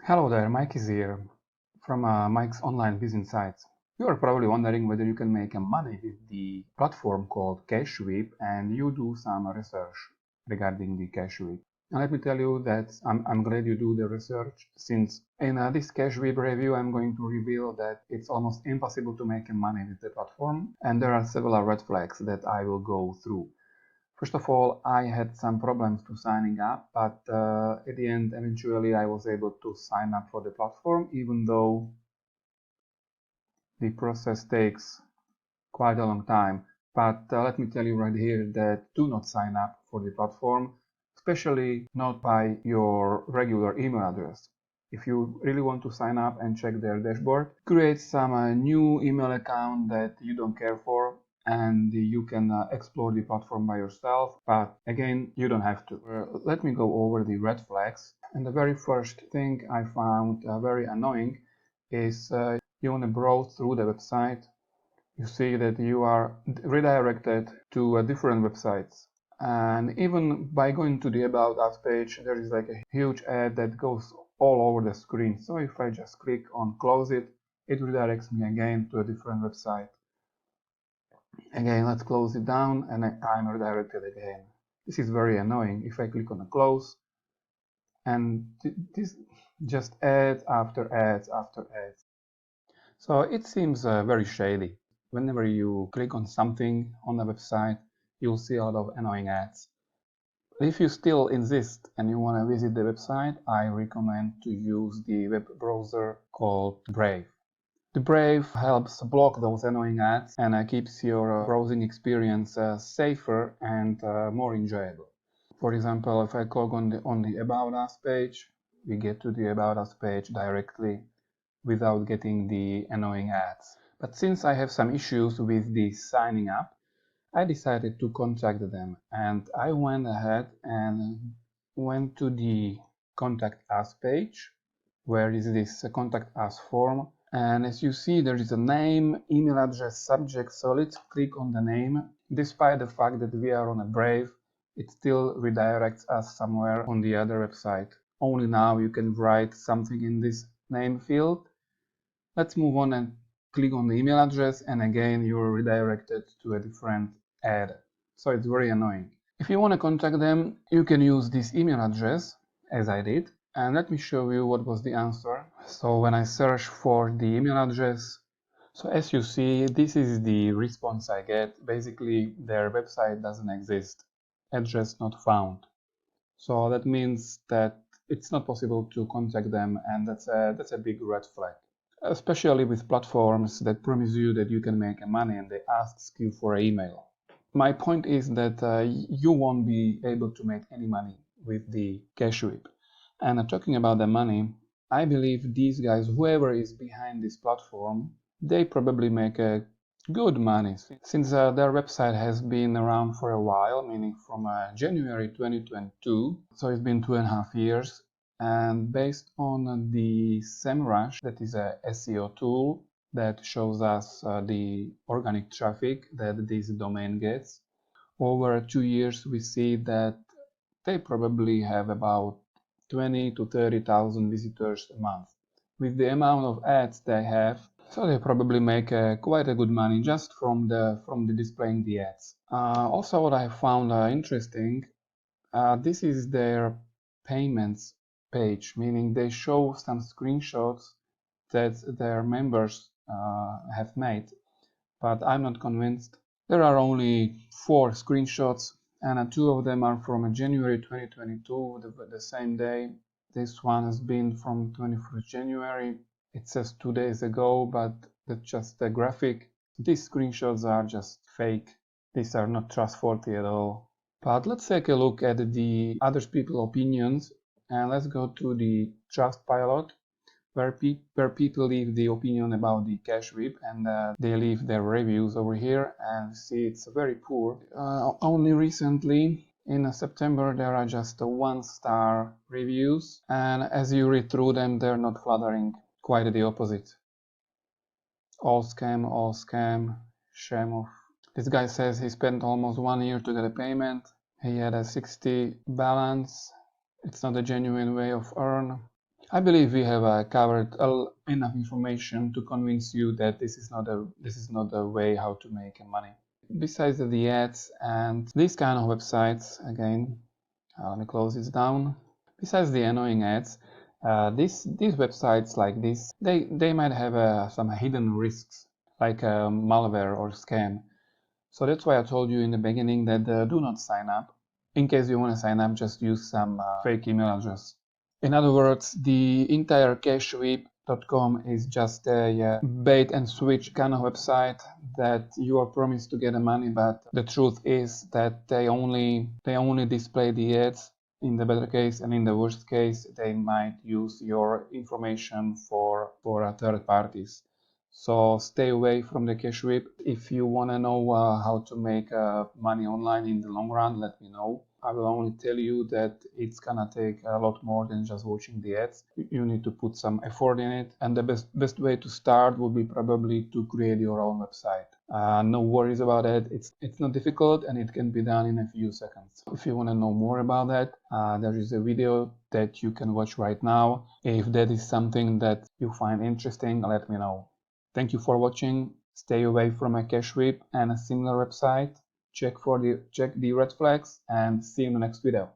Hello there, Mike is here from Mike's Online Business Sites. You are probably wondering whether you can make money with the platform called CashVib, and you do some research regarding the CashVib. And let me tell you that I'm glad you do the research, since in this CashVib review I'm going to reveal that it's almost impossible to make money with the platform, and there are several red flags that I will go through. First of all, I had some problems to signing up, but at the end, eventually I was able to sign up for the platform, even though the process takes quite a long time. But let me tell you right here that do not sign up for the platform, especially not by your regular email address. If you really want to sign up and check their dashboard, create some new email account that you don't care for, and you can explore the platform by yourself, but again, you don't have to. Let me go over the red flags. And the very first thing I found very annoying is you want to browse through the website. You see that you are redirected to different websites. And even by going to the About Us page, there is like a huge ad that goes all over the screen. So if I just click on close it, it redirects me again to a different website. Again, let's close it down and I'm redirected again. This is very annoying. If I click on close, and this just ads after ads after ads. So it seems very shady. Whenever you click on something on the website, you'll see a lot of annoying ads. If you still insist and you want to visit the website, I recommend to use the web browser called Brave. The Brave helps block those annoying ads and keeps your browsing experience safer and more enjoyable. For example, if I click on the About Us page, we get to the About Us page directly without getting the annoying ads. But since I have some issues with the signing up, I decided to contact them, and I went ahead and went to the Contact Us page, where is this Contact Us form. And as you see, there is a name, email address, subject, so let's click on the name. Despite the fact that we are on a Brave, it still redirects us somewhere on the other website. Only now you can write something in this name field. Let's move on and click on the email address, and again you're redirected to a different ad. So it's very annoying. If you want to contact them, you can use this email address, as I did, and let me show you what was the answer. So when I search for the email address, so as you see, this is the response I get. Basically, their website doesn't exist, address not found. So that means that it's not possible to contact them, and that's a big red flag. Especially with platforms that promise you that you can make money and they ask you for an email. My point is that you won't be able to make any money with the CashVib. And talking about the money, I believe these guys, whoever is behind this platform, they probably make a good money, since their website has been around for a while, meaning from January 2022, so it's been 2.5 years. And based on the SEMrush, that is a SEO tool that shows us the organic traffic that this domain gets, over 2 years we see that they probably have about 20 to 30,000 visitors a month. With the amount of ads they have, so they probably make quite a good money just from the displaying the ads. Also, what I found interesting, this is their payments page, meaning they show some screenshots that their members have made, but I'm not convinced. There are only 4 screenshots, and 2 of them are from January 2022, the same day. This one has been from 21st January. It says 2 days ago, but that's just a graphic. These screenshots are just fake. These are not trustworthy at all. But let's take a look at the other people's opinions, and let's go to the TrustPilot, where people leave the opinion about the CashVib, and they leave their reviews over here, and see it's very poor. Only recently, in September, there are just 1-star reviews, and as you read through them, they're not flattering, quite the opposite. All scam, shame off. This guy says he spent almost 1 year to get a payment. He had a 60 balance. It's not a genuine way of earn. I believe we have covered enough information to convince you that this is not the way how to make money. Besides the ads and these kind of websites, again, let me close this down. Besides the annoying ads, these websites like this, they might have some hidden risks like malware or scam. So that's why I told you in the beginning that do not sign up. In case you want to sign up, just use some fake email address. In other words, the entire CashVib.com is just a bait and switch kind of website that you are promised to get the money, but the truth is that they only display the ads in the better case, and in the worst case, they might use your information for third parties. So stay away from the CashVib. If you want to know how to make money online in the long run, let me know. I will only tell you that it's gonna take a lot more than just watching the ads. You need to put some effort in it, and the best way to start would be probably to create your own website. No worries about it. It's not difficult, and it can be done in a few seconds. If you want to know more about that, there is a video that you can watch right now. If that is something that you find interesting, let me know. Thank you for watching. Stay away from a CashVib and a similar website. Check the red flags and see you in the next video.